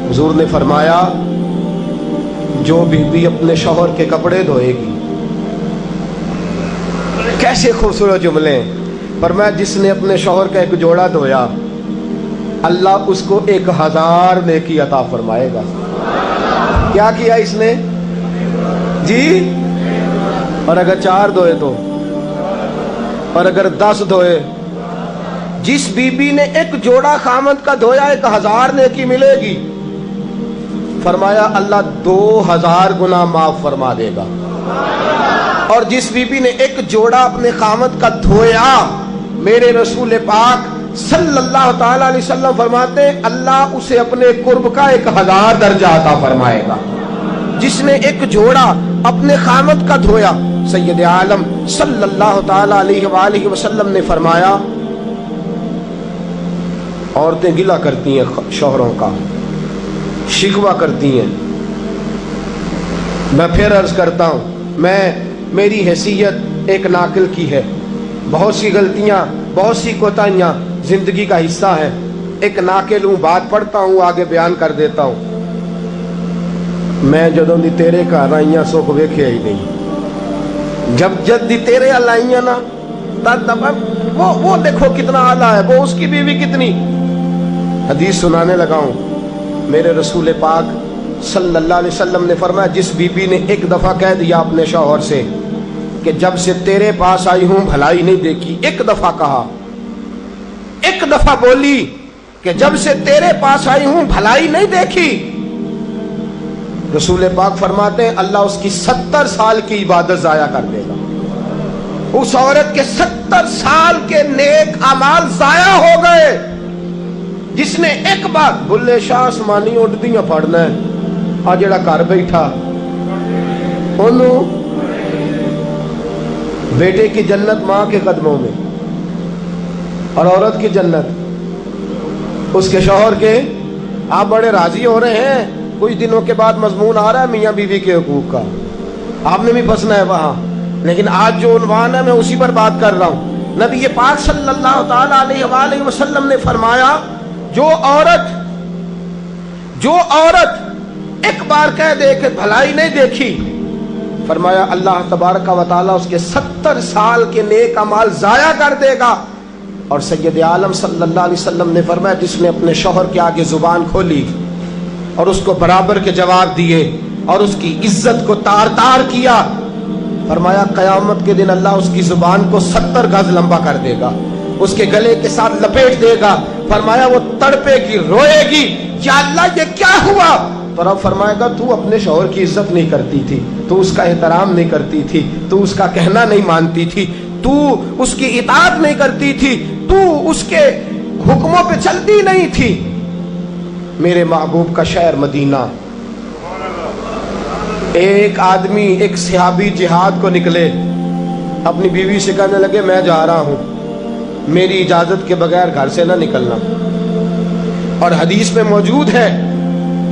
हुजूर ने फरमाया जो बीबी अपने शौहर के कपड़े धोएगी, कैसे खूबसूरत जुमले। फरमाया जिसने अपने शौहर का एक जोड़ा धोया अल्लाह उसको 1000 नेकी अता फरमाएगा। क्या किया इसने जी? और अगर 4 धोए तो, और अगर 10 धोए, जिस बीबी ने एक जोड़ा खामद का धोया 1000 नेकी मिलेगी। फरमाया अल्लाह 2000 गुना माफ फरमा देगा। और जिस बीबी ने एक जोड़ा अपने खामद का धोया, मेरे रसूल पाक सल्लल्लाहु ताला अलैहि वसल्लम फरमाते अल्लाह उसे अपने कुर्ब का 1000 दर्जा अता फरमाएगा। जिसने एक जोड़ा अपने खामद का धोया, सैयद आलम सल्लल्लाहु ताला अलैहि वसल्लम ने फरमाया औरतें गिला करती हैं शौहरों का, शिकवा करती हैं। मैं फिर अर्ज करता हूं, मेरी हैसियत एक नाकिल की है, बहुत सी गलतियां, बहुत सी कोताहियां जिंदगी का हिस्सा है। एक नाकिल हूं, बात पढ़ता हूं, आगे बयान कर देता हूं। मैं जदों दी तेरे घर आईया सुख वेखे ही नहीं। जब दी तेरे अल आईया ना तब वो देखो कितना आला है, वो उसकी बीवी कितनी। हदीस सुनाने लगा हूं। मेरे रसूल पाक सल्लल्लाहु अलैहि वसल्लम ने फरमाया जिस बीबी ने एक दफा कह दिया अपने शौहर से कि जब से तेरे पास आई हूं भलाई नहीं देखी, एक दफा कहा, एक दफा बोली कि जब से तेरे पास आई हूं भलाई नहीं देखी, रसूल पाक फरमाते हैं अल्लाह उसकी 70 साल की इबादत जाया कर देगा। उस औरत के 70 साल के नेक अमाल जाया हो गए। जिसने एक बार बुल्ले शाह आसमानी उड़दियां पढ़ना है, आ जेड़ा घर बैठा ओनू बेटे की जन्नत मां के कदमों में, और औरत की जन्नत उसके शौहर के। आप बड़े राजी हो रहे हैं, कुछ दिनों के बाद मजमून आ रहा है मियां बीवी के हुकूक का, आपने भी फंसना है वहां। लेकिन आज जो उन्वान है मैं उसी पर बात कर रहा हूं। नबी पाक सल्लल्लाहु ताला अलैहि वसल्लम ने फरमाया जो औरत एक बार कह दे कि भलाई नहीं देखी, फरमाया अल्लाह तबारक व तआला उसके 70 साल के नेक अमाल जाया कर देगा। और सैयद आलम सल्लल्लाहु अलैहि वसल्लम ने फरमाया जिसने अपने शौहर के आगे जुबान खोली और उसको बराबर के जवाब दिए और उसकी इज्जत को तार तार किया, फरमाया क़यामत के दिन अल्लाह उसकी जुबान को 70 गज लंबा कर देगा, उसके गले के साथ लपेट देगा। फरमाया वो तड़पेगी, रोएगी, या अल्लाह ये क्या हुआ? तो रब फरमाएगा तू अपने शौहर की इज्जत नहीं करती थी, तू उसका एहतराम नहीं करती थी, तू उसका कहना नहीं मानती थी, तू उसकी इताअत नहीं करती थी, तू उसके हुक्मों पे चलती नहीं थी। मेरे महबूब का शहर मदीना, एक आदमी, एक सहाबी जिहाद को निकले, अपनी बीवी से कहने लगे मैं जा रहा हूं, मेरी इजाजत के बगैर घर से ना निकलना। और हदीस में मौजूद है,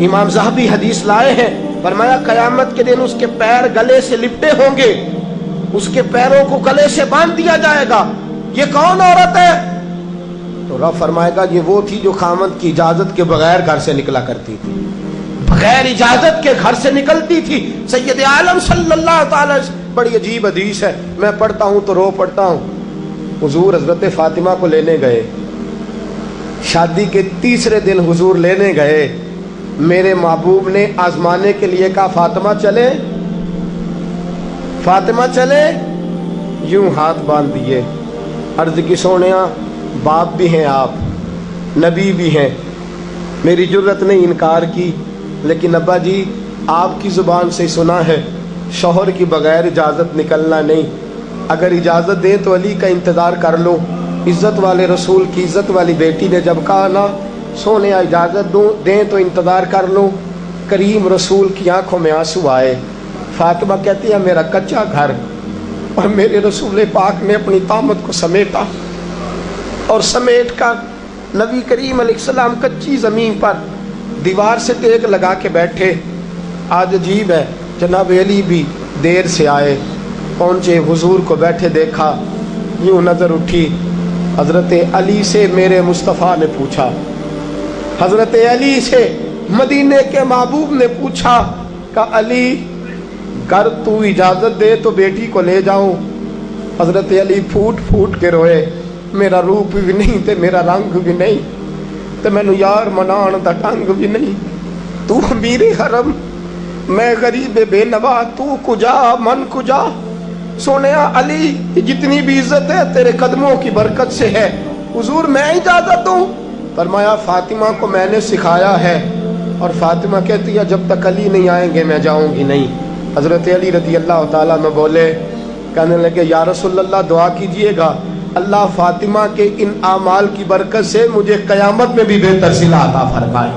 इमाम ज़हबी हदीस लाए हैं, फरमाया क़यामत के दिन उसके पैर गले से लिपटे होंगे, उसके पैरों को गले से बांध दिया जाएगा। ये कौन औरत है? तो रब फरमाएगा ये वो थी जो खामद की इजाजत के बगैर घर से निकला करती थी, बगैर इजाजत के घर से निकलती थी। सैयद आलम सल्लल्लाहु ताला, बड़ी अजीब हदीस है, मैं पढ़ता हूं तो रो पड़ता हूं। हुजूर हजरत फातिमा को लेने गए, शादी के 3रे दिन हुजूर लेने गए, मेरे महबूब ने आजमाने के लिए कहा फातिमा चले, फातिमा चले, यूं हाथ बांध दिए, अर्ज की सोनिया बाप भी हैं आप, नबी भी हैं, मेरी जुर्रत ने इनकार की, लेकिन अब्बा जी आपकी जुबान से सुना है शौहर की बगैर इजाजत निकलना नहीं, अगर इजाजत दें तो अली का इंतजार कर लो। इज्जत वाले रसूल की इज्जत वाली बेटी ने जब कहा ना सोने इजाजत दें तो इंतजार कर लो, करीम रसूल की आंखों में आंसू आए। फातिमा कहती है मेरा कच्चा घर, और मेरे रसूल पाक ने अपनी तामत को समेटा, और समेट कर नबी करीम अलैहिस्सलाम कच्ची ज़मीन पर दीवार से तेग लगा के बैठे। आज अजीब है, जनाब अली भी देर से आए, पहुँचे, हुजूर को बैठे देखा, यूँ नज़र उठी, हज़रत अली से मेरे मुस्तफ़ा ने पूछा, हज़रत अली से मदीने के महबूब ने पूछा कि अली कर तू इजाजत दे तो बेटी को ले जाऊं। हजरत अली फूट फूट के रोए, मेरा रूप भी नहीं ते मेरा रंग भी नहीं ते मैनू यार मनान दा ढंग भी नहीं। तू अमीरे हरम, मैं गरीब बेनवा, तू कुजा मन कुजा। सोने अली जितनी भी इज्जत है तेरे कदमों की बरकत से है, हुजूर मैं इजाजत दूं। फरमाया फातिमा को मैंने सिखाया है। और फातिमा कहती है जब तक अली नहीं आएंगे मैं जाऊंगी नहीं। हजरत अली रजी अल्लाह ताला में बोले, कहने लगे या रसूलल्लाह दुआ कीजिएगा अल्लाह फातिमा के इन आमाल की बरकत से मुझे कयामत में भी बेहतर सिला अता फरमाए।